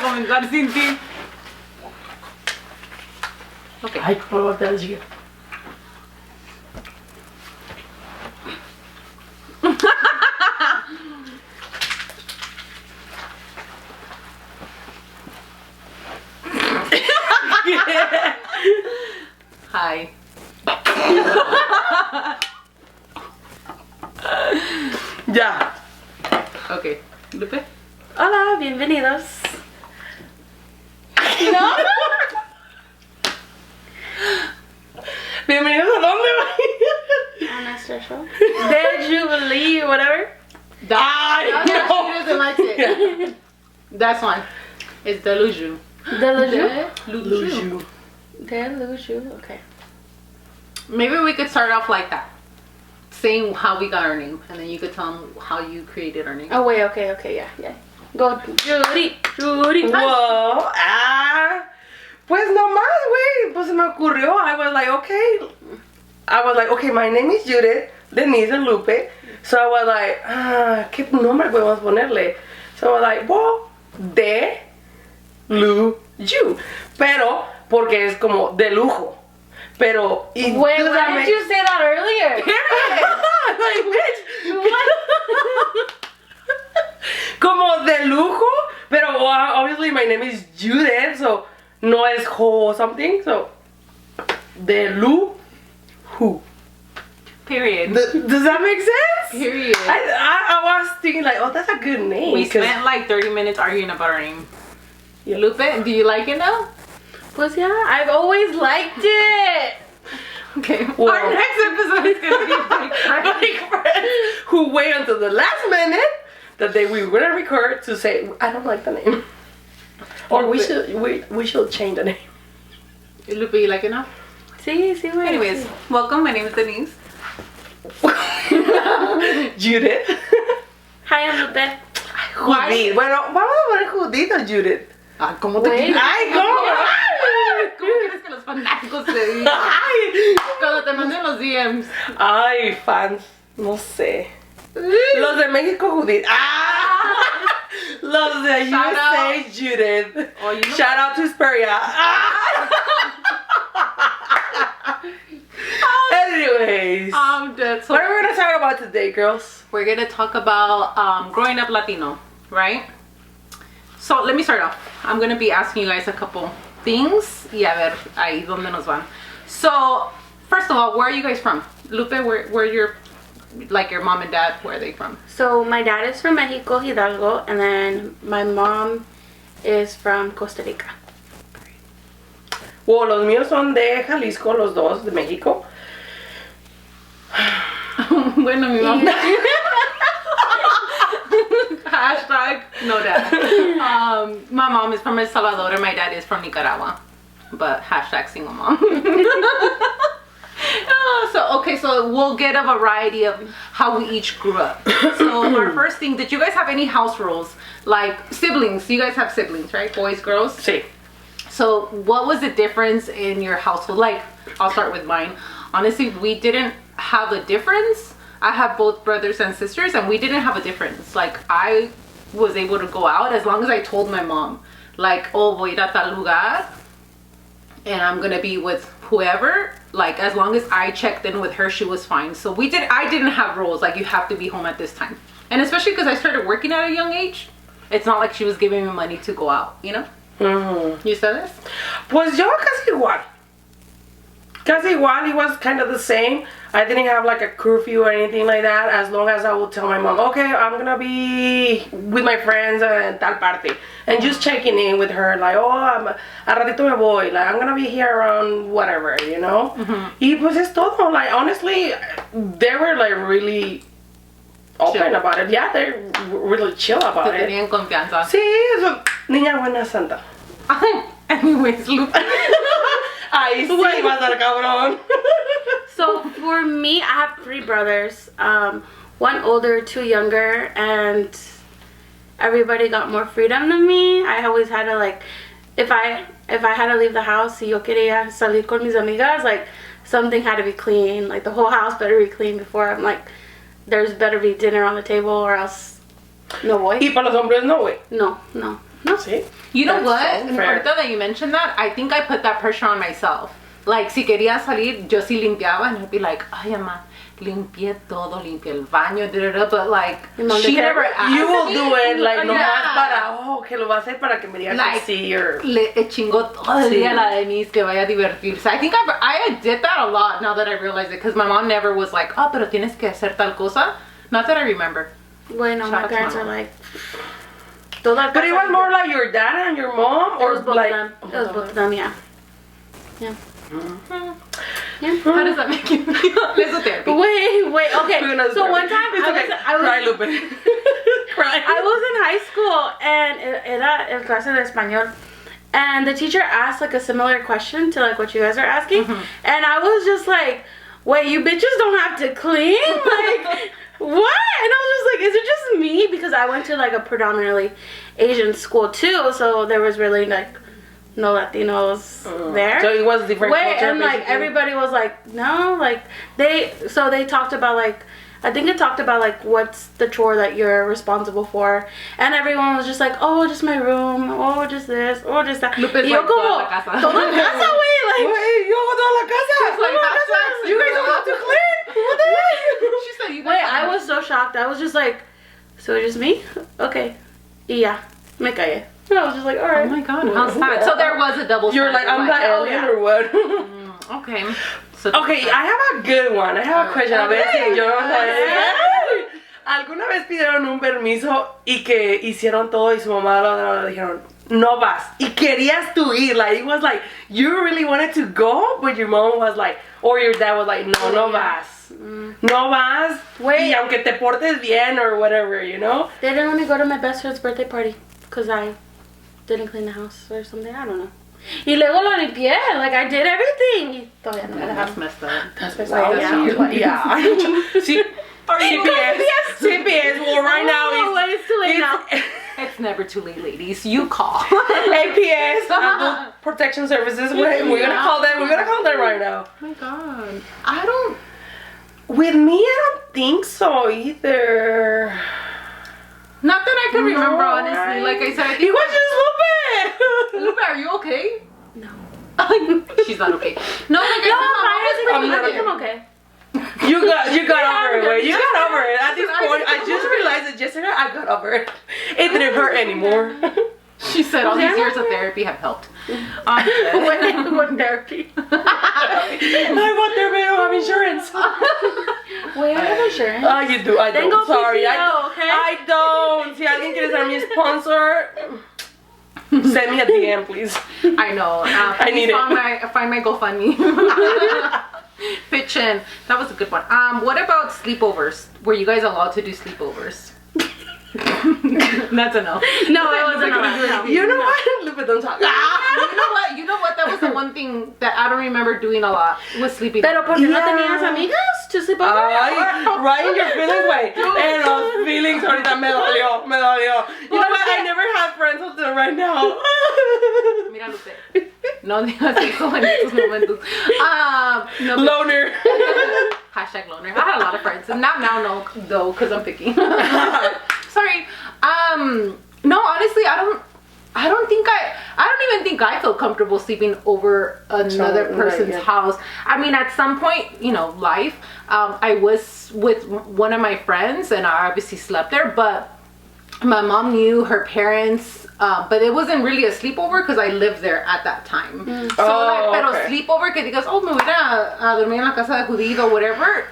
comenzar sin ti. Okay. Ay, por favor, te digo. Hi. Ya. Okay. Lupe. Hola, bienvenidos. ¿No? Bienvenidos a dónde, güey. A nuestro show. DELUJU, whatever. Ay, That's why no. she doesn't like it. That's one. It's DELUJU. DELUJU? DELUJU. DELUJU, okay. Maybe we could start off like that. Saying how we got our name. And then you could tell them how you created our name. Oh, wait, okay, yeah. Go, Judy. Whoa, pues nomás, güey, pues se me ocurrió. I was like, okay, my name is Judith, Denise, and Lupe. So I was like, ¿qué nombre podemos ponerle? So I was like, well, DELUJU. Pero, porque es como de lujo. Pero, Wait, why didn't you say that earlier? Like, bitch. Como de lujo, pero obviously my name is Judith, so no es ho or something, so DELUJU. Period. Does that make sense? Period. I was thinking like, oh, that's a good name. We spent like 30 minutes arguing about our name. Lupe, do you like it now? Pues yeah, I've always liked it. Okay. Well, our next episode is gonna be like friends who wait until the last minute that we were gonna record to say I don't like the name, or we should change the name. Lupe, you like it now? Sí, güey. Anyways, welcome. My name is Denise. Judith. Hi, I'm Lupe. Judith. Bueno, vamos a poner Judith o Judith. Ah, ¿cómo te Wait. quieres? Ay, ¿cómo? ¿Cómo quieres que los fanáticos te digan? Ay. Cuando te manden los DMs. Ay, fans, no sé. Los de México, Judith. Los de Shout USA, out. Judith. Oh, you know- Shout out to Hesperia. Anyways, I'm dead. So what are we gonna talk about today, girls? we're gonna talk about growing up Latino, right? So let me start off. I'm gonna be asking you guys a couple things. Y a ver ahí donde nos van. So first of all, where are you guys from? Lupe, where your mom and dad? Where are they from? So my dad is from Mexico, Hidalgo, and then my mom is from Costa Rica. Well, los míos son de Jalisco, los dos de México. Bueno, mi mamá. Hashtag no dad. My mom is from El Salvador and my dad is from Nicaragua. But hashtag single mom. So we'll get a variety of how we each grew up. So our first thing, did you guys have any house rules? Like siblings, you guys have siblings, right? Boys, girls? Sí. So what was the difference in your household? Like, I'll start with mine. Honestly, we didn't have a difference. I have both brothers and sisters and we didn't have a difference. Like, I was able to go out as long as I told my mom, like, oh, voy a ir a tal lugar and I'm gonna be with whoever. Like, as long as I checked in with her, she was fine. So I didn't have rules like you have to be home at this time. And especially because I started working at a young age, it's not like she was giving me money to go out, you know? Mm-hmm. You said this? Pues yo casi igual. Casi igual, it was kind of the same. I didn't have like a curfew or anything like that, as long as I would tell my mom, okay, I'm gonna be with my friends in tal parte. And just checking in with her, like, oh, a ratito me voy, like, I'm gonna be here around whatever, you know? Mm-hmm. Y pues es todo, like, honestly, they were like really open Chill. about it. Yeah, they're really chill about Te it. tenían confianza. Sí, eso, niña buena santa. Anyways, Lupe. Ahí sí va a estar cabrón. So for me, I have 3 brothers. One older, 2 younger, and everybody got more freedom than me. I always had to, like, if I had to leave the house, si yo quería salir con mis amigas, like, something had to be clean. Like, the whole house better be clean before I'm like, there's better be dinner on the table or else no voy. Y para los hombres no, güey. No. No. See? You know That's what? so fair. Ahorita that you mentioned that, I think I put that pressure on myself. Like, si quería salir, yo sí limpiaba, and I'd be like, ay, mamá, limpié todo, limpié el baño, but like, she never asked You will me. do it, like, nomás Yeah. para, que lo va a hacer para que me diga Like, que sí, or... Le chingó todo el día la Denise, que vaya a divertirse. I think I did that a lot now that I realize it, because my mom never was like, oh, pero tienes que hacer tal cosa. Not that I remember. Bueno, Shout my out to parents my are mom. like... But it was more like your dad and your mom, It or was both like... of them. It was both of them, yeah. Yeah. How does that make you feel? Let's do therapy. Wait, okay. We're gonna So do one therapy. time It's okay. Cry, Lupe. Cry. I was in high school and era el clase de español, and the teacher asked like a similar question to like what you guys are asking, and I was just like, wait, you bitches don't have to clean? Like, what? And I was just like, is it just me? Because I went to like a predominantly Asian school too, so there was really like no Latinos there. So it was different culture, and like basically. everybody was like, no, like they talked about like, I think it talked about like what's the chore that you're responsible for, and everyone was just like, oh, just my room, oh, just this, oh, just that. Lupe's Y yo like, como, toda la casa. toda la casa, güey, like, Wait, yo hago toda la casa. like, Toda la that's casa. right, You guys don't have to clean. What the heck? She said you wait, guys I was so shocked. I was just like, so it's just me? Okay. Y ya, me callé. And I was just like, all right. Oh my god, how's that? So there was a double You're like, standard, I'm that oh, alien yeah. or what? Okay. So Okay, I have a good one. I have a question. A ver si yo... ¿Alguna vez pidieron un permiso y que hicieron todo y su mamá lo dijeron, no vas? Y querías tú ir. Like, it was like, you really wanted to go, but your mom was like, or your dad was like, no vas. No vas. Wait. Y aunque te portes bien or whatever, you know? They didn't let me go to my best friend's birthday party because I didn't clean the house or something. I don't know. Y luego lo limpié. Like, I did everything. Y todavía no me la that's dejaron. messed up. That's what yeah. See, CPS. Well, right now it's too late now. It's never too late, ladies. You call. APS, Adult Protection Services. We're gonna call them. We're gonna call them right now. Oh my god. I don't. With me, I don't think so either. Not that I can remember, No, honestly. right. Like I said, I It think. was just Lupe. Lupe, are you okay? No. She's not okay. No, like No, I I think I'm okay. You got over it. Wait. You got over it. At this I point, I think just I'm realized it yesterday. I got over it. It didn't hurt anymore. She said all these years of therapy have helped. What therapy? I want therapy. I don't have insurance. Wait, I have insurance. Oh, you do. I Then don't. go Sorry. PPO, okay? I don't. Si alguien quiere ser mi sponsor, send me a DM, please. I know. I need it. Find my GoFundMe. Pitch in. That was a good one. What about sleepovers? Were you guys allowed to do sleepovers? That's a no. No, it wasn't allowed. You know what? Lupe, don't talk. You know what? That was the one thing that I don't remember doing a lot was sleeping. Pero ¿por qué no Yeah. tenías amigas to sleep over? Ay, right in your feelings, way. En los feelings ahorita me dolió. You know what? I never had friends until right now. Mira, Lupe. No digas eso en estos momentos. No, but- Loner. Hashtag loner. I had a lot of friends. And not now, no, though, because I'm picky. Sorry. No, honestly, I don't even think I feel comfortable sleeping over another person's house. I mean, at some point, life, I was with one of my friends and I obviously slept there, but my mom knew her parents, but it wasn't really a sleepover because I lived there at that time. So, pero sleepover que digas, oh, me voy a dormir en la casa de Judith or whatever,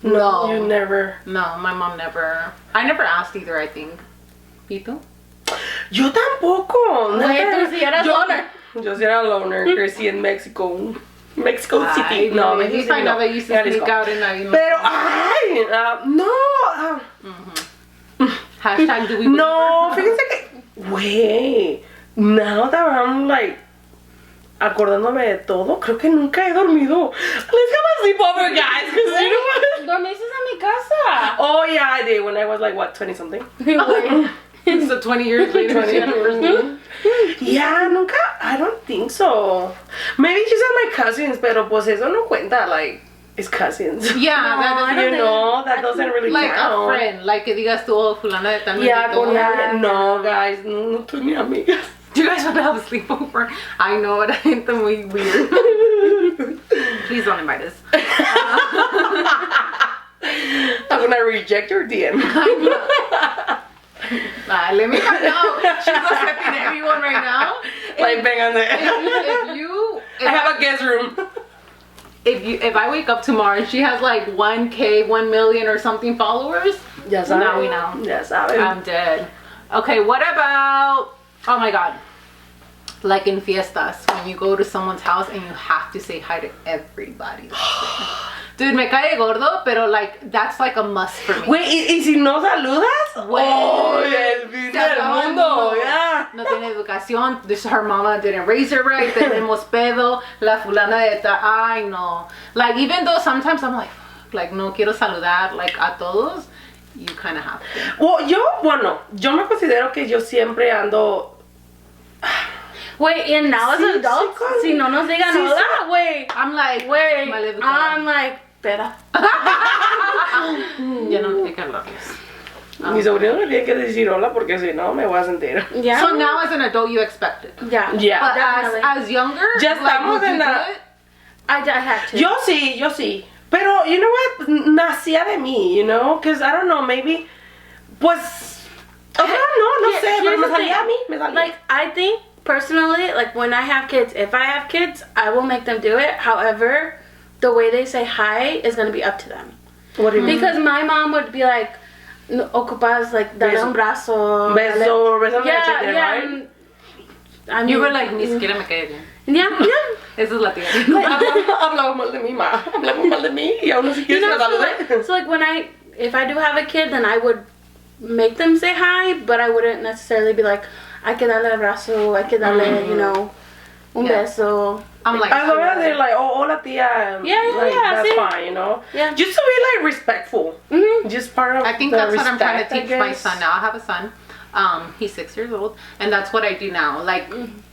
no. You never. No, my mom never. I never asked either, I think. ¿Y tú? Yo tampoco. Wait, tú sí eras loner. Yo sí era loner. Crecí en Mexico. Mexico City. No, maybe Mexico I City. know No. that you used to Jalisco. sneak out in la Pero, ay, no. Hashtag do we No, believe her? fíjense que, güey, now that I'm like acordándome de todo, creo que nunca he dormido. Let's have a sleepover, guys, because you know what? Dormiste en mi casa. Oh yeah, I did when I was like what, 20 something. So 20 years later, 20 she had her first one. Yeah, nunca. I don't think so. Maybe just at my cousins, pero pues eso no cuenta. Like It's cousins. Yeah, No, that I doesn't, don't You know, that doesn't really like count. a friend. Like que digas tú, oh, fulana de tal. Yeah, me con invitó. nadie. No, guys, no estoy ni amigas. Do you guys want to have a sleepover? I know, but I think they're muy weird. Please don't invite us. I'm gonna reject your DM. Let me find out. She's accepting everyone right now. Like, vengan de. If I have a guest room. if I wake up tomorrow and she has like 1K, 1 million or something followers, Ya saben. now we know. Ya saben. I'm dead. Okay, what about, oh my god, like in fiestas, when you go to someone's house and you have to say hi to everybody. Dude, me cae gordo, pero like, that's like a must for me. Wait, ¿y si no saludas? Güey. Oh, el fin Se del acabó el mundo, yeah. No tiene educación. Her mama didn't raise her right. Tenemos pedo. La fulana de tal. Ay, no. Like, even though sometimes I'm like, no quiero saludar, like, a todos, you kind of have to. Well, yo me considero que yo siempre ando. Wait, and now as Sí, adults, sí, si no nos digan sí, hola, wait, I'm like, wait, maleducada. I'm like, espera. Ya no hay que hablarles. Mi sobrino me tiene que decir hola porque si no me voy a sentir. Yeah. So now as an adult, you expect it. Yeah. Yeah. But Definitely. as younger, Ya like, estamos would you en do la- it? I had to. Yo sí. Pero, you know what? Nacía de mí, you know? Because, I don't know, maybe. Pues. No Here- sé. Pero here's me the salía thing. a mí. Me salía. Like, I think personally, like when I have kids, if I have kids, I will make them do it. However, the way they say hi is gonna be up to them. What do you mean? Because my mom would be like, "No, ocupas like dale Beso. un brazo." Beso, beso, Yeah, yeah, yeah. right? I mean, You were like, ni siquiera me cae bien. yeah. Esa es la tía. Hablaba mal de mí, ma. Hablaba mal de mí y aún así You quieres know, que la so salude. like, so like when if I do have a kid, then I would make them say hi, but I wouldn't necessarily be like, hay que darle abrazo, hay que darle, you know, un Yeah. beso. I'm like, As long as they're like, oh, hola tía. Yeah, like, that's sí. fine, you know? Yeah. Just to be like respectful. Mhm. Just part of I think the that's what I'm respect, trying to I teach my guess. son now. I have a son. He's 6 years old, and that's what I do now. Like,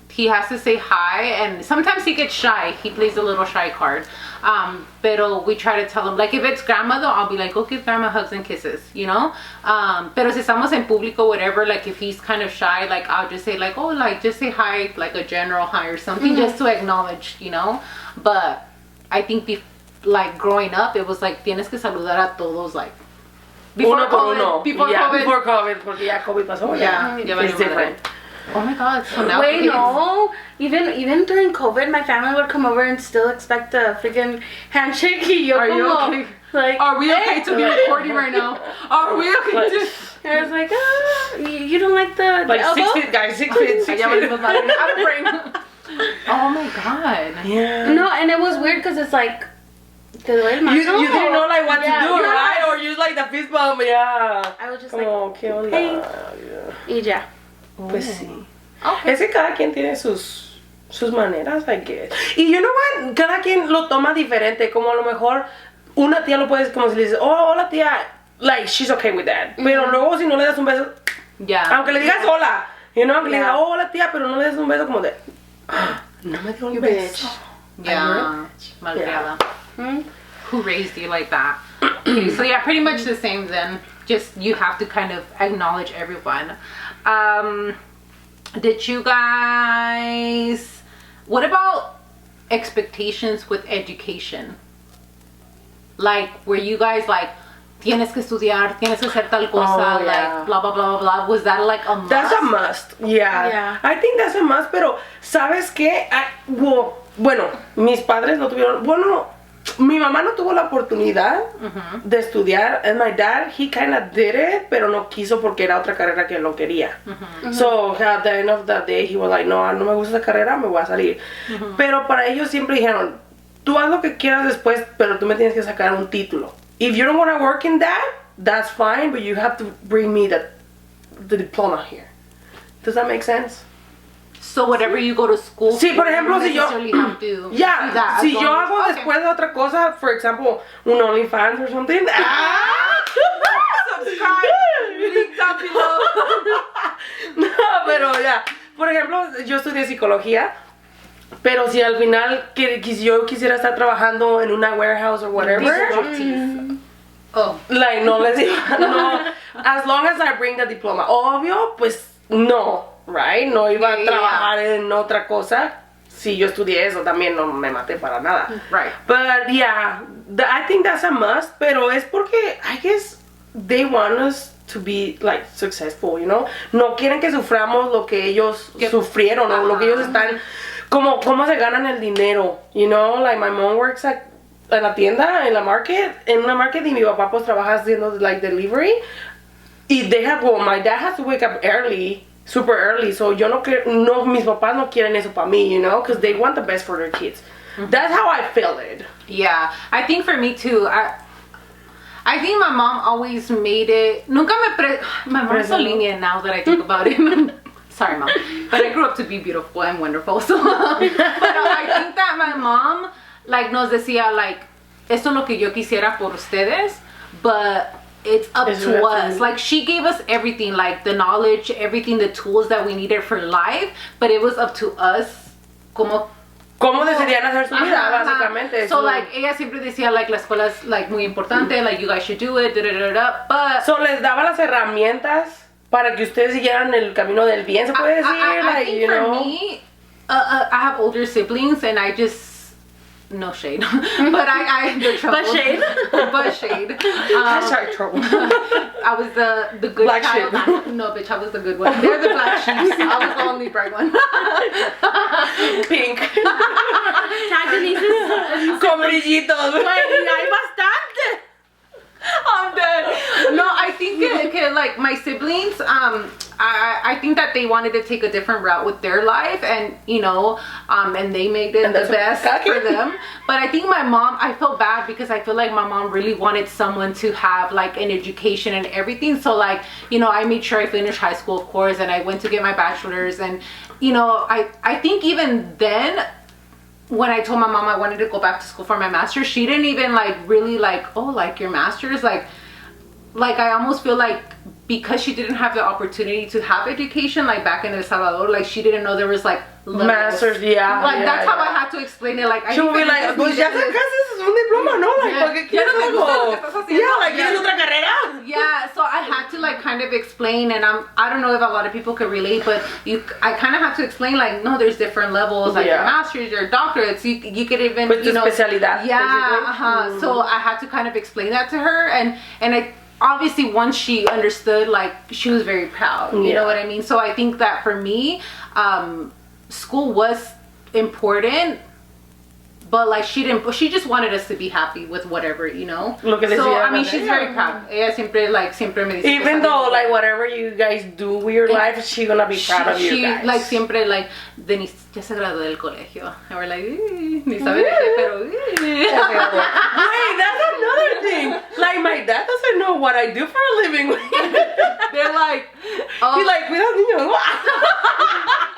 he has to say hi, and sometimes he gets shy. He plays a little shy card. Pero we try to tell him, like, if it's grandmother, I'll be like, go give grandma hugs and kisses, you know? Pero si estamos en público, whatever, like, if he's kind of shy, like, I'll just say, like, oh, like, just say hi, like a general hi or something, just to acknowledge, you know? But I think, like, growing up, it was like, tienes que saludar a todos, like, Uno por uno. Before Yeah, COVID. before COVID, porque ya COVID pasó. Yeah, ya ya valió it's different. Oh my god, so now Wait, kids- no. Even during COVID, my family would come over and still expect a freaking handshake. Y yo Are you como, okay? like, Are we okay "Eh?" to be recording right now? Are we okay Like, to... And I was like, you don't like the like elbow? 6 feet, guys, 6 feet, 6 Ya feet. valimos madre. I'm praying. Oh my god. Yeah. No, and it was weird because it's like, ¿te duele el You mano? didn't know like what Yeah, to do, you're right? Or you like the fist bump, yeah. I was just Como, ¿qué onda? hey. Yeah. like, y ya. Pues sí. Okay. Es que cada quien tiene sus maneras, I guess. Y you know what? Cada quien lo toma diferente. Como a lo mejor una tía lo puedes, como si le dices, oh, hola tía. Like, she's okay with that. Pero luego si no le das un beso, Yeah. aunque le digas hola, you know, aunque le Yeah. digas, oh, hola tía, pero no le das un beso como de, "Ah, no me dio un beso. Yeah. Malcriada. Hmm? Who raised you like that? Okay, so yeah, pretty much the same then. Just you have to kind of acknowledge everyone. Did you guys... What about expectations with education? Like, were you guys like, tienes que estudiar, tienes que hacer tal cosa, Oh, yeah. like, blah, blah, blah, blah, blah. Was that like a must? That's a must. Yeah. Yeah. I think that's a must, pero ¿sabes qué? Bueno, mis padres no tuvieron, bueno, mi mamá no tuvo la oportunidad de estudiar, and my dad, he kind of did it, pero no quiso porque era otra carrera que él no quería. So at the end of the day, he was like, no me gusta esa carrera, me voy a salir. Pero para ellos siempre dijeron, tú haz lo que quieras después, pero tú me tienes que sacar un título. If you don't want to work in that, that's fine, but you have to bring me the diploma here. Does that make sense? So whatever you go to school Sí, por ejemplo, you si yo... necessarily have to do Ya, that, si as yo long as- hago okay. después de otra cosa, for example, un OnlyFans or something. Subscribe, link down below. No, pero ya. Por ejemplo, yo estudié psicología. Pero si al final yo quisiera estar trabajando en una warehouse or whatever, like, no les digo, no, as long as I bring the diploma. Obvio, pues, no, right? No iba a trabajar en otra cosa. Si yo estudié eso, también no me maté para nada. Right. But, yeah, I think that's a must, pero es porque, I guess, they want us to be, like, successful, you know? No quieren que suframos lo que ellos sufrieron, o lo que ellos están, cómo se ganan el dinero, you know? Like, my mom works at en la tienda, en una market, y mi papá pues trabaja haciendo like delivery, y my dad has to wake up early, super early, so yo mis papás no quieren eso para mí, you know, because they want the best for their kids. That's how I feel it. Yeah, I think for me too, I think my mom always made it, my mom's so lenient now that I think about it. Sorry, Mom, but I grew up to be beautiful and wonderful, so, but I think that my mom, like, nos decía, like, esto es lo que yo quisiera por ustedes, but it's up to us. Like, she gave us everything, like, the knowledge, everything, the tools that we needed for life, but it was up to us, cómo decidían hacer su vida, básicamente. So, like, ella siempre decía, like, la escuela es, like, muy importante, like, you guys should do it, but... So, les daba las herramientas para que ustedes siguieran el camino del bien, se puede decir? I think for me, I have older siblings, and I just... No shade, but I the trouble. But shade. But shade. Hashtag trouble. I was the good black child. sheep. No, bitch, I was the good one. They're the black sheep. I was the only bright one. Pink. Con brillitos. Hay bastante. I'm dead. No, I think that like my siblings, I think that they wanted to take a different route with their life, and you know, and they made it the best for them. But I think my mom, I felt bad because I feel like my mom really wanted someone to have like an education and everything. So like, you know, I made sure I finished high school, of course, and I went to get my bachelor's, and you know, I think even then, when I told my mom I wanted to go back to school for my master's, she didn't even like really like, oh, like your master's, like I almost feel like because she didn't have the opportunity to have education like back in El Salvador, like she didn't know there was like levels. Masters, yeah. Like that's how I had to explain it. Like she would be like, pues ya sacaste un diploma, ¿no? Like, ¿por qué quieres algo? Yeah, like, ¿quieres otra carrera? Yeah, so I had to like kind of explain, and I don't know if a lot of people could relate, but I kind of have to explain like, no, there's different levels, like your master's, your doctorates, you could even, pues you know, especialidad. Yeah, So I had to kind of explain that to her, and I obviously once she understood, like she was very proud, you know what I mean? So I think that for me, school was important, but like she just wanted us to be happy with whatever, you know. So I mean, she's very proud. Ella siempre me dice, even though like whatever you guys do with your life, she's gonna be proud of you guys. Like siempre like, Denise ya se graduó del colegio, and we're like, ni sabe de qué, pero wait, that's another thing. Like my dad doesn't know what I do for a living. They're like, oh, he's like, cuida niños.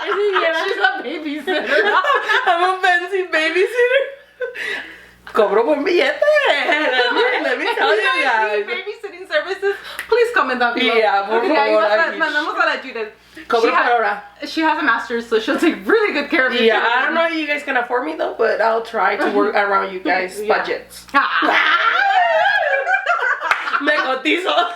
She's a babysitter. I'm a fancy babysitter. Cobro buen billete. Let me tell you guys. Babysitting services, please comment down below. Yeah, por favor. Mandamos a la Judith. Cobro por hora. She has a master's, so she'll take really good care of you. Yeah, I don't know if you guys can afford me though, but I'll try to work around you guys' budgets. Me cotizo.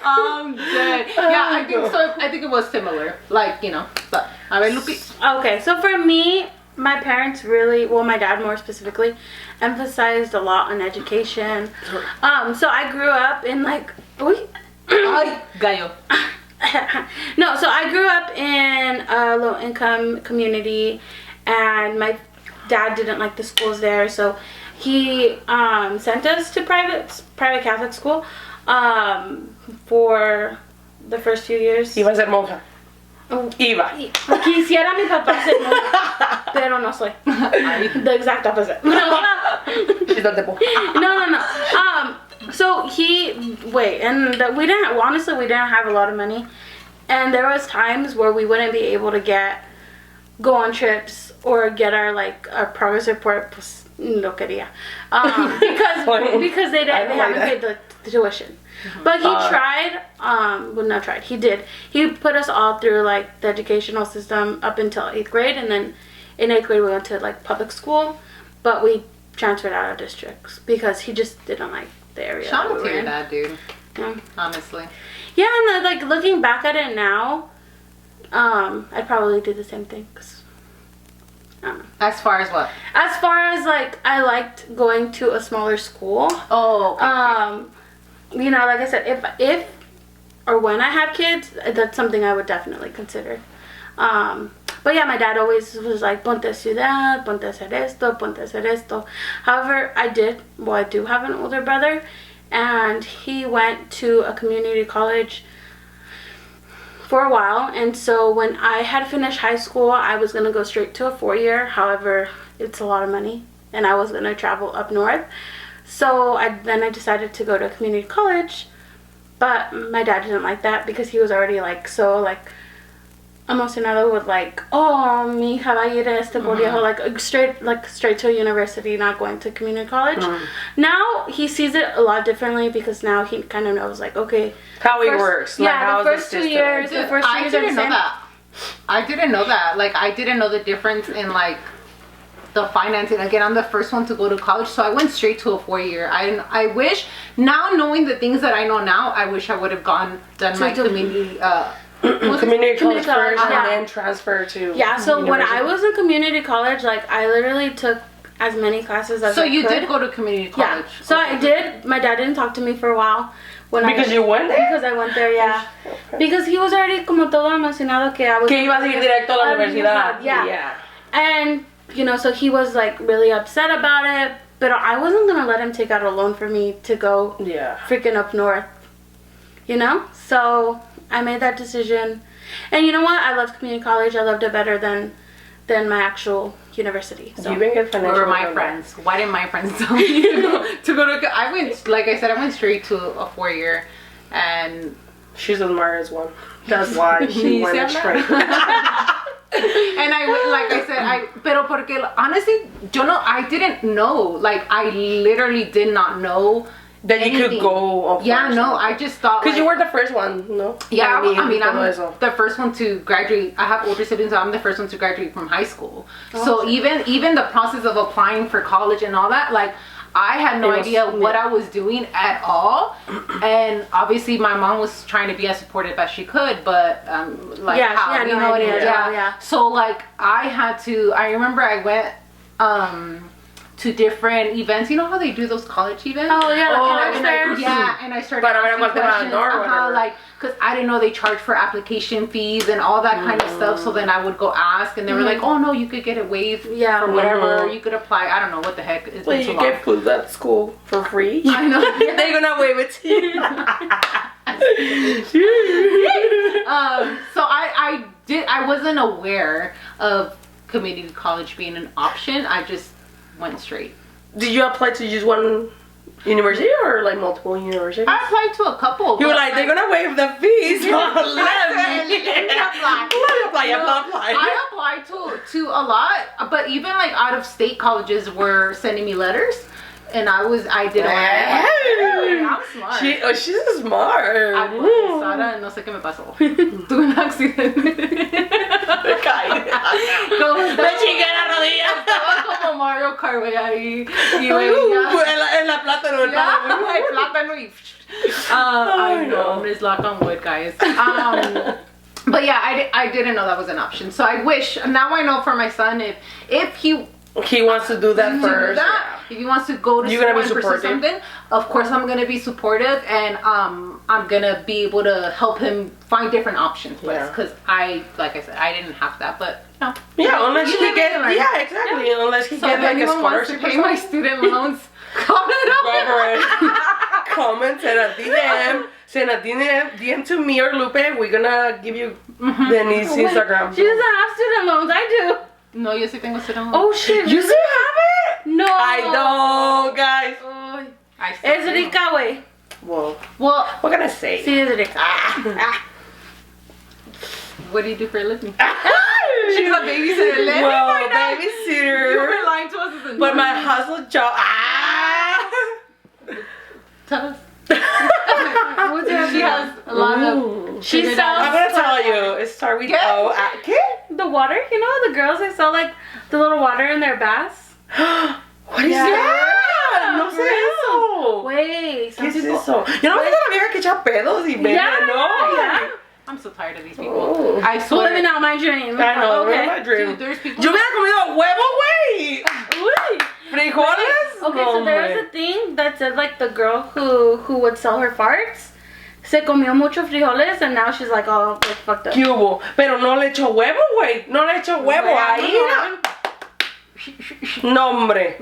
I'm dead. Yeah, I think so. I think it was similar. Like, you know, but a ver, Lupi. Okay, so for me, my parents really, well, my dad more specifically, emphasized a lot on education. So I grew up in like, Ay, gallo. No, so I grew up in a low-income community, and my dad didn't like the schools there, so he sent us to private Catholic school for the first few years. Iba a ser monja. Iba. Quisiera mi papá ser monja, pero no soy. The exact opposite. She's not the boy. No. So we didn't have a lot of money, and there was times where we wouldn't be able to go on trips or get our progress report. Pues, no quería, because they haven't paid the tuition. But he tried, he did. He put us all through, like, the educational system up until 8th grade, and then in 8th grade we went to, like, public school, but we transferred out of districts because he just didn't like the area. Shout out to your dad, dude. Yeah. Honestly. Yeah, and then, like, looking back at it now, I'd probably do the same thing, 'cause I don't know. As far as what? As far as, like, I liked going to a smaller school. Oh, okay. You know, like I said, if or when I have kids, that's something I would definitely consider. But yeah, my dad always was like, ponte a ciudad, ponte a hacer esto, ponte a hacer esto. However, I do have an older brother, and he went to a community college for a while, and so when I had finished high school, I was going to go straight to a 4-year. However, it's a lot of money, and I was going to travel up north. So I decided to go to community college, but my dad didn't like that because he was already, like, so, like, emocionado with, like, oh, mi hija va a ir a este colegio, like, straight to a university, not going to community college. Now he sees it a lot differently because now he kind of knows, like, okay, how it works. Like, yeah, how the first 2 years, Dude, the first 2 years are the same. I didn't know that. Like, I didn't know the difference in, like, the financing. Again, I'm the first one to go to college, so I went straight to a 4-year. I wish, now knowing the things that I know now, I wish I would have done my community community college first, yeah. and then transfer to So when university. I was in community college, like, I literally took as many classes as I could. So you did go to community college? Yeah. So I did. My dad didn't talk to me for a while. Because you went there? Because I went there, yeah. Okay. Because he was already como todo emocionado que I was... Que ibas a ir directo a la universidad. Yeah. And, you know, so he was, like, really upset about it. But I wasn't going to let him take out a loan for me to go freaking up north. You know? So I made that decision. And you know what? I loved community college. I loved it better than my actual university. So. You didn't get financial. Where were my friends? Why didn't my friends tell me to go to... I went, like I said, I went straight to a 4-year, and... She's the smartest one. That's why she went straight. And I went, like I said, pero porque, honestly, I didn't know. Like, I literally did not know that you could go. Yeah, no, I just thought, because you were the first one, no? Yeah, I mean, I'm the first one to graduate. I have older siblings, so I'm the first one to graduate from high school. So even the process of applying for college and all that, like, I had no idea what I was doing at all. And obviously my mom was trying to be as supportive as she could, but like, how, she had no idea. Yeah. So, like, I remember I went to different events. You know how they do those college events? Oh, yeah, and I started asking questions, like, because I didn't know they charge for application fees and all that kind of stuff. So then I would go ask, and they were like, "Oh no, you could get it waived for whatever. You could apply." I don't know what the heck. It's been too long. You get food at school for free. I know. They're gonna waive it to you. So I wasn't aware of community college being an option. I just went straight. Did you apply to just one university or like multiple universities? I applied to a couple. You were like, they're gonna waive the fees. Let me apply. I applied to a lot, but even like out of state colleges were sending me letters, and I did it. I'm smart. She's smart. Sara, no sé qué me pasó. Tuve un accidente. Me caí. Me chingué la rodilla. Estaba como Mario Kart, güey, ahí. Y veía. En la plátano. El plátano y... I know, it's lock on wood, guys. But yeah, I didn't know that was an option. So I wish, now I know for my son, if he wants to do that first. If he wants to go to school and pursue something, of course I'm gonna be supportive, and I'm gonna be able to help him find different options. Because like I said, I didn't have that, but no. Yeah, unless he get exactly. Yeah. Unless he get like a scholarship. Wants to pay my student loans, comment send a DM. Send a DM to me or Lupe. We're gonna give you Denise Instagram. She doesn't have student loans. I do. No, yo sí tengo student loans. Oh shit. You still have it? No. I don't, guys. Es rica, güey. Well, what can I say? Sí, es rica. What do you do for a living? She's a babysitter. Well, babysitter. You were lying to us. But my hustle job. Tell us. What's that? She has a lot of. She figured sells- out- I'm gonna tell you. It starts with ¿Qué? O. ¿Qué? The water, you know, the girls they sell like the little water in their baths. What is that? No sé eso. Wait, ¿Qué es eso? Yo no me la vieja que echa pedos y bebe, ¿no? Yeah. I'm so tired of these people. Oh. I So swear. living out my dream. I know, Okay. my dream. Dude, there's people. Yo hubiera comido huevo, güey. Uy. Frijoles. Okay, so there was a thing that said like the girl who would sell her farts se comió mucho frijoles and now she's like all like fucked up. ¿Qué hubo? Pero no le echó huevo, güey. No le echó huevo ahí. No, hombre.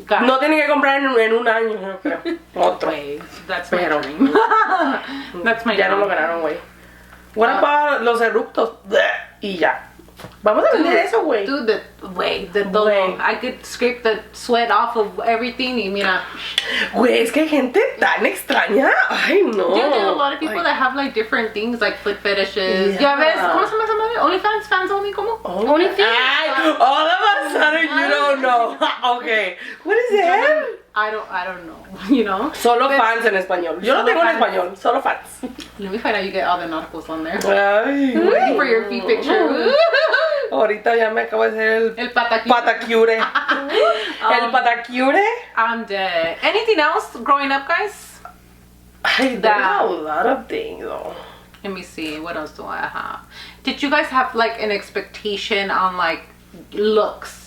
God. No tiene que comprar en un año, yo creo. Otro. Way. That's my Pero. dream. That's my Ya no lo dream. ganaron, güey. What about los eruptos? Y ya. Vamos a vender eso, güey. Dude, the todo. Güey. I could scrape the sweat off of everything y mira. Güey, es que hay gente tan extraña. Ay, no. Dude, there's a lot of people Ay. that have like different things like foot fetishes. Yeah. Ya ves, ¿cómo se llama esa madre? OnlyFans, fans only, ¿cómo? OnlyFans. Ay, all of a sudden you don't know. Okay. What is that? I don't know, you know? Solo fans en español. Yo no Solo tengo en fans. español, solo fans. Let me find out you get all the nauticals on there. Ay, Waiting for güey. your feet picture. Ahorita ya me acabo de hacer El pataki. patacure. El patacure. I'm dead. Anything else growing up, guys? Ay, there's That- a lot of things though. Let me see. What else do I have? Did you guys have like an expectation on like looks?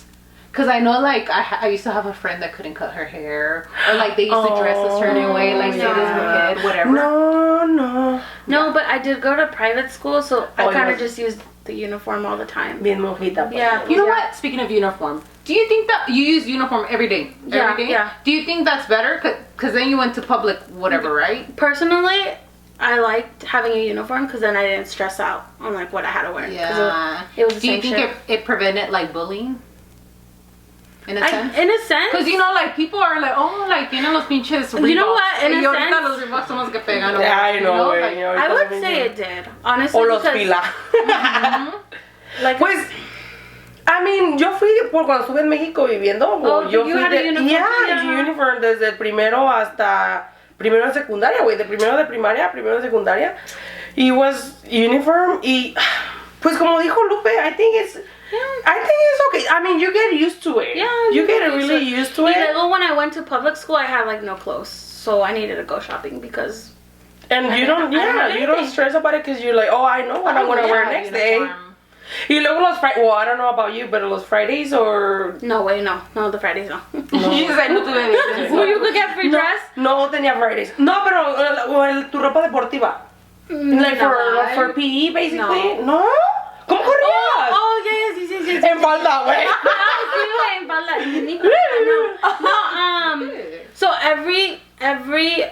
Because I know like I used to have a friend that couldn't cut her hair. Or like they used to dress a certain way, like say this her head, whatever. No. No, but I did go to private school, so I Oh, kind yes. of just used the uniform all the time. Bien mojita. pues. Yeah. You know what? Speaking of uniform, do you think that you use uniform every day? Yeah, Every day? yeah. Do you think that's better? Because then you went to public whatever, right? Personally, I liked having a uniform because then I didn't stress out on like what I had to wear. 'Cause Yeah. It was the Do you same think shit. it prevented like bullying? In a sense? In a sense. Because you know, like people are like, oh, like tienen los pinches Reeboks. You know what, in a Y ahorita sense- los Reeboks son los que pegan. Ay, no, güey. Like, ahorita I would también say ya. it did, honestly. O los because, pila. Like, Pues, I mean, yo fui por cuando estuve en México viviendo. Oh, yo you fui had a uniform, yeah, yeah. uniform desde el primero hasta primero de secundaria, güey, de primero de primaria, primero de secundaria. Y was uniform y pues como dijo Lupe, I think it's okay. I mean, you get used to it. Yeah, you get get really used to Y it. luego when I went to public school, I had like no clothes, so I needed to go shopping because And you don't, I don't have you don't anything. stress about it because you're like, oh, I know what I'm gonna wear next day. Y luego los Fridays, well, I don't know about you, but los Fridays or no way, no, the Fridays no. She said no tuve evidencia. Well, you could get free dress. no tenía Fridays. No, pero tu ropa deportiva. Like for PE basically. No. ¿Cómo corrías? Oh, yes. En falda, güey. Sí, güey, en falda. No, so every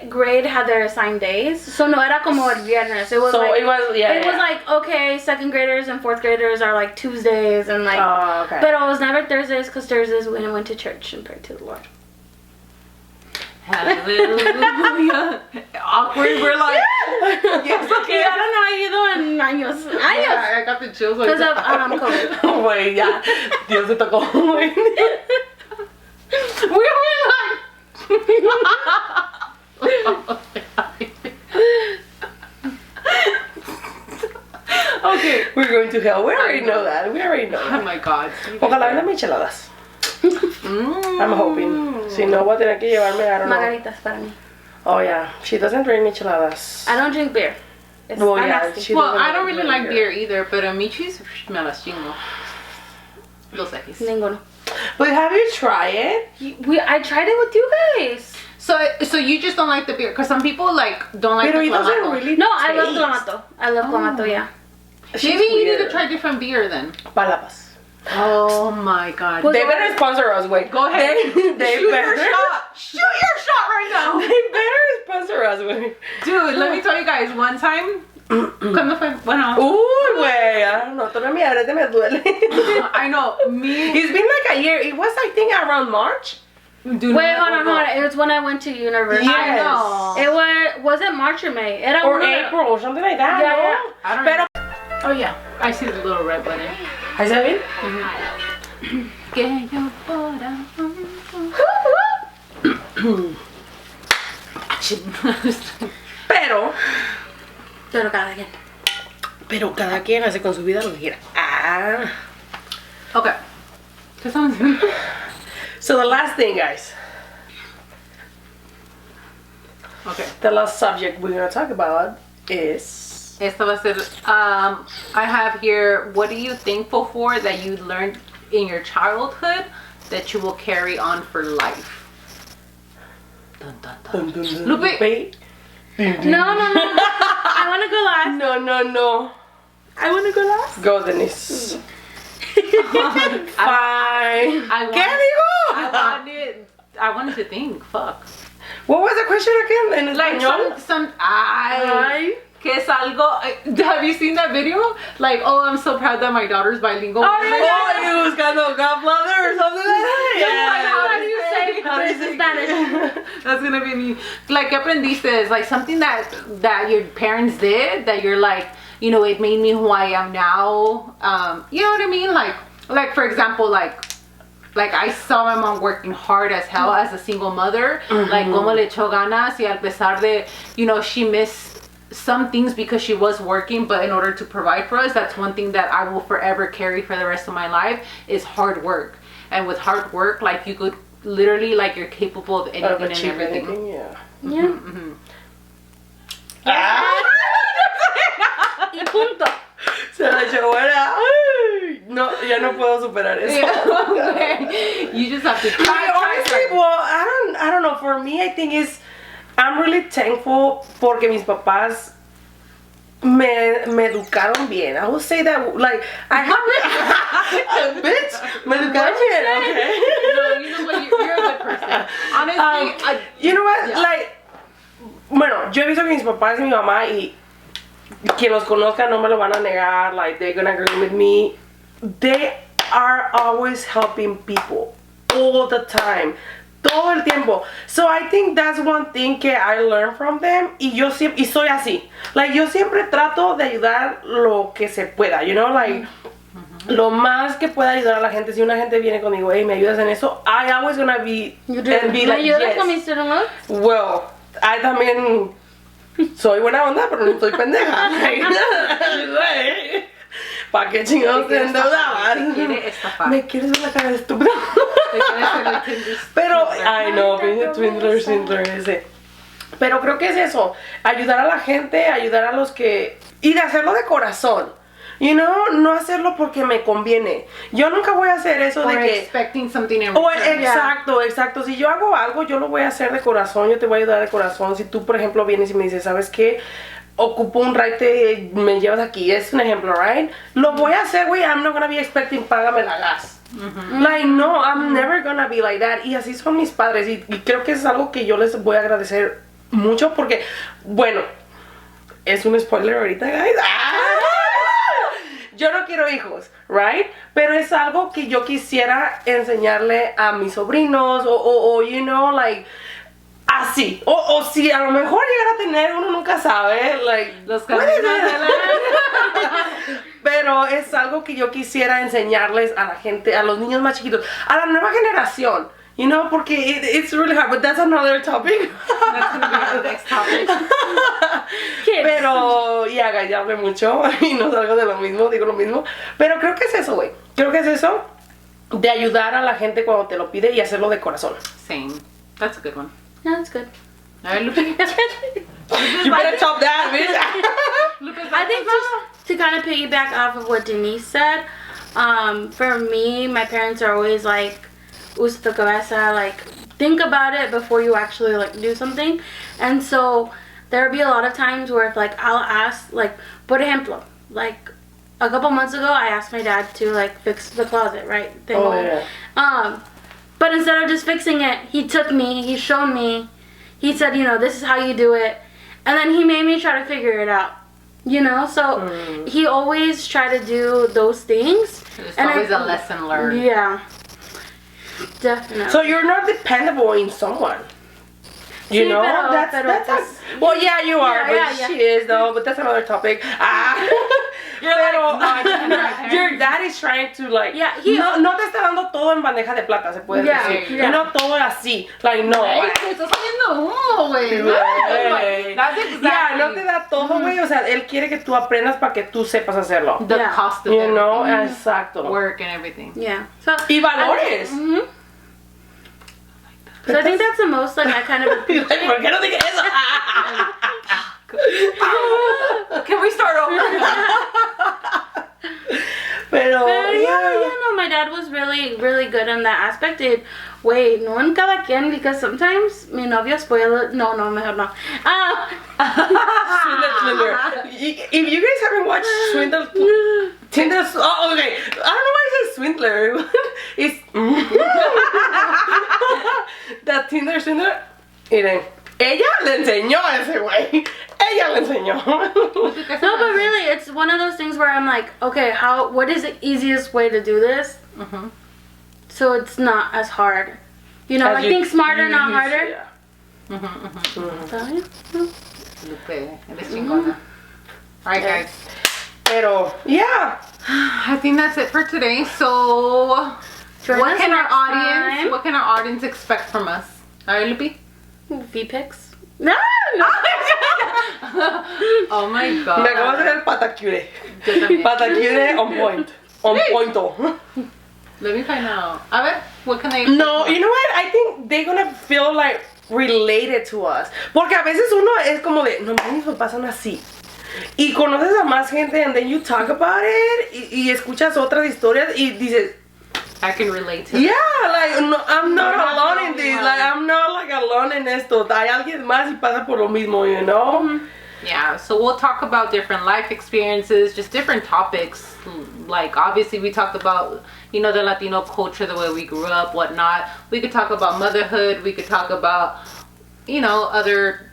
grade had their assigned days. So no era como el viernes. It was So like, it was, yeah. it was like, okay, second graders and fourth graders are like Tuesdays and like, Oh, okay. but it was never Thursdays because Thursdays when I went to church and prayed to the Lord. Hallelujah. Awkward. We're like, yes, okay. I don't know, I ido en años. Yeah, I got the chills. Like Because of COVID. Güey, ya. Dios se tocó, güey. We were like. Okay. We're going to hell. We already know that. We already know Oh that. my God. Ojalá vengan micheladas. I'm hoping. Si no, voy a tener que llevarme, I don't know. Margaritas para mí. Oh, yeah. She doesn't drink micheladas. I don't drink beer. It's Well, not yeah, nasty. she- Well, I doesn't don't really like beer. beer either, but michis me las chingo. Los X. Ninguno. But have you tried it? I tried it with you guys. So you just don't like the beer? Because some people like don't like Pero the it doesn't clamato. really No, I love taste. clamato. I love clamato, yeah. She's Maybe you need to weird. try different beer then. Palapas. Oh my God. Pues- They better sponsor us, wait. Go ahead. They Shoot better. your shot. Shoot your shot right now. They better sponsor us, güey. Dude, let me tell you guys, one time, ¿cuándo fue? Bueno, Uy, güey. I don't know. Todavía mi arete me duele. I know, me. It's been like a year. It was, I think, around March. Dude, Wait, hold on. It was when I went to university. Yes. I know. It was it March or May? Era Or uno de- April or something like that, Yeah, no? yeah. I don't Pero, know. Oh yeah, I see the little red button. ¿has it been? Que yo fuera. Pero cada quien. Pero cada quien hace con su vida lo que quiera. Okay. ¿Qué estamos haciendo? So the last thing, guys. Okay. The last subject we're gonna talk about is. Esto va a ser, I have here, what are you thankful for that you learned in your childhood that you will carry on for life? Dun, dun, dun. Dun, dun, dun. Lupe. No. I want to go last. No. I want to go last. Go, Denise. Fine. ¿Qué digo? I wanted to think, fuck. What was the question again? En Like español? ay, que es algo, have you seen that video? Like, oh, I'm so proud that my daughter's bilingual. Oh, you buscando godmother or something like that? How do you say this in Spanish? That's gonna be me. Like, ¿qué aprendiste? Like something that your parents did that you're like, you know, it made me who I am now. You know what I mean? Like for example, like I saw my mom working hard as hell as a single mother. Like, como le echó ganas y al pesar de, you know, she missed some things because she was working, but in order to provide for us, that's one thing that I will forever carry for the rest of my life is hard work. And with hard work, like you could literally, like you're capable of anything and everything. Anything, yeah. Y punto. Se la echó buena. Ay, no, ya no puedo superar eso. Okay. You just have to try. Honestly, well, I don't know. For me, I think I'm really thankful porque mis papás me educaron bien. I would say that, like, I have bitch, me educaron bien, okay? No, you know what? You're a good person. Honestly, you know what? Yeah. Like, bueno, yo he visto que mis papás y mi mamá y quien los conozca no me lo van a negar. Like, they're gonna agree with me. They are always helping people all the time. Todo el tiempo. So I think that's one thing que I learned from them. Y yo siempre, y soy así. Like, yo siempre trato de ayudar lo que se pueda, you know, like, lo más que pueda ayudar a la gente. Si una gente viene conmigo, hey, ¿me ayudas en eso? I always gonna be, You do. and be like, ¿Me ayudas yes. con mis student loans? Well, I también soy buena onda, pero no soy pendeja. ¿Para qué chingados te endeudabas? Me quieres ver la cara de estúpida. Pero, ay no, Swindler ese. Pero creo que es eso, ayudar a la gente, ayudar a los que... Y de hacerlo de corazón. You know, no hacerlo porque me conviene. Yo nunca voy a hacer eso de que... expecting something in Oh, return. exacto. Si yo hago algo, yo lo voy a hacer de corazón. Yo te voy a ayudar de corazón. Si tú, por ejemplo, vienes y me dices, ¿sabes qué? Ocupo un ride, me llevas aquí. Es un ejemplo, right? Lo voy a hacer, güey. I'm not gonna be expecting, págame la gas. Like, no, I'm never gonna be like that. Y así son mis padres. Y creo que es algo que yo les voy a agradecer mucho porque, bueno, es un spoiler ahorita, guys. Yo no quiero hijos, right? Pero es algo que yo quisiera enseñarle a mis sobrinos o you know, like, así. O si a lo mejor llegar a tener, uno nunca sabe, like, Los caminos de la... Pero es algo que yo quisiera enseñarles a la gente, a los niños más chiquitos, a la nueva generación. You know, porque it's really hard, but that's another topic. That's gonna be the next topic. Pero, ya, guys, ya hablé mucho y no salgo de lo mismo, digo lo mismo. Pero creo que es eso, güey. Creo que es eso de ayudar a la gente cuando te lo pide y hacerlo de corazón. Same. That's a good one. No, that's good. All right, Lupe. You better top that, bitch. I think just to kind of piggyback off of what Denise said, for me, my parents are always like, usa tu cabeza, like, think about it before you actually, like, do something. And so there'll be a lot of times where if, like, I'll ask, like, por ejemplo, like, a couple months ago, I asked my dad to, like, fix the closet, right? Yeah. But instead of just fixing it, he took me, he showed me, he said, you know, this is how you do it. And then he made me try to figure it out. You know, so he always tried to do those things. It's always a lesson learned. Yeah. Definitely. So you're not dependable in someone. You know, that's well, yeah, you are, but she is though. But that's another topic. Pero your dad is trying to like, Yeah, no te está dando todo en bandeja de plata, se puede decir. yeah. Y no todo así, like no. Ay, te estás saliendo humo, güey. That's exactly. Yeah, no te da todo, güey. O sea, él quiere que tú aprendas para que tú sepas hacerlo. The Yeah. cost of You everything. know, exacto. Work and everything. Yeah. So Y valores. So I think that's the most like I kind of Y, like, ¿por qué no dije eso? Can we start over? Pero, yeah, no, my dad was really, really good in that aspect. Wait, no en cada quien, because sometimes mi novio spoiled. No, mejor no. Swindler. If you guys haven't watched Swindle, Tinder. Oh, okay. I don't know why I say Swindler. It's that Tinder Swindler. Miren, ella le enseñó a ese güey. Ella le enseñó. No, but really, it's one of those things where I'm like, okay, what is the easiest way to do this? So it's not as hard. You know, like think smarter, not harder. Yeah. Lupe, eres chingona. Alright, guys. Pero, yeah. I think that's it for today. So, Join what us can next what can our audience expect from us? Alright, Lupe? V-pics? No! Oh my god. Me acabo de hacer el patacure. Yo también. Patacure on point. On pointo. Let me find out. A ver, what can they No, you know what? I think they're gonna feel like related to us. Porque a veces uno es como de, no mames, me pasan así. Y conoces a más gente and then you talk about it y escuchas otras historias y dices, I can relate to yeah, like, no, I'm not You're not alone the in only this. one. Like, I'm not like alone in esto. Hay alguien más y pasa por lo mismo, you know? Yeah, so we'll talk about different life experiences, just different topics. Like, obviously, we talked about, you know, the Latino culture, the way we grew up, whatnot. We could talk about motherhood. We could talk about, you know, other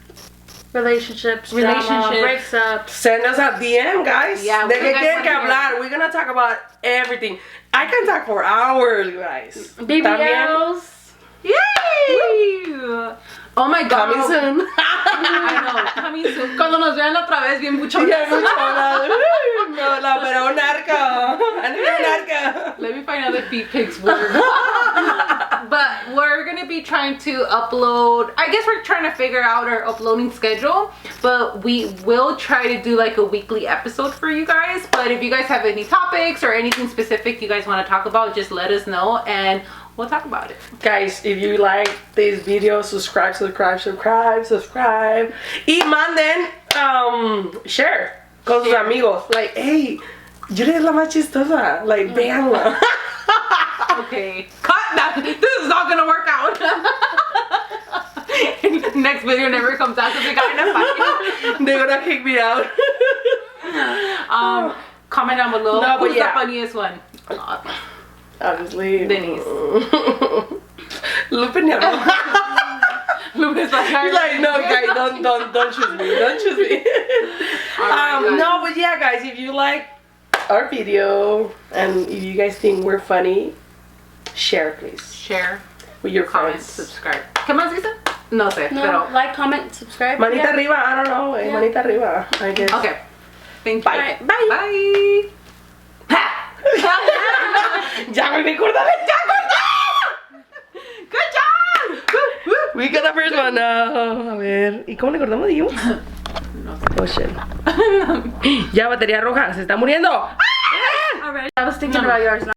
Relationships, Relationships. breaks up. Send us a DM, guys. Yeah, De we que guys quieren que wanna hear. hablar. We're gonna talk about everything. I can talk for hours, guys. También. BBLs. Yay! Oh my god. Coming soon. I know, coming soon. Cuando nos vean otra vez, bien mucho. Ya mucho hablado. No, no, pero un arco. Un arco. Let me find out the feet pics word. But we're gonna be trying to upload. I guess we're trying to figure out our uploading schedule. But we will try to do like a weekly episode for you guys. But if you guys have any topics or anything specific you guys want to talk about, just let us know and we'll talk about it. Guys, if you like this video, subscribe. Y manden, share con sus amigos. Like, hey, Julia es la más chistosa. Like, véanla. Okay, cut that. This is not gonna work out. Next video never comes out because we got in a fight. They're gonna kick me out. Comment down below. No, but who's yeah. the funniest one? Obviously. Denise. Lupe never. Lupe's like, He's like, no, guys, don't choose me. Don't choose me. Alright, guys. No, but yeah, guys, if you like our video and if you guys think we're funny, share, please, Share, with your comment, friends. subscribe. ¿Qué más dice? No sé, No, pero. like, comment, subscribe. Manita Yeah. arriba, I don't know, Yeah. manita arriba, I guess. Okay. Thank you. Bye. Alright, bye. Bye. Ya me acordé. Good job. We got the first one. No, a ver, ¿y cómo le cortamos? Dijimos. No sé. Oh shit. Ya batería roja, se está muriendo. Alright. I was thinking about yours now.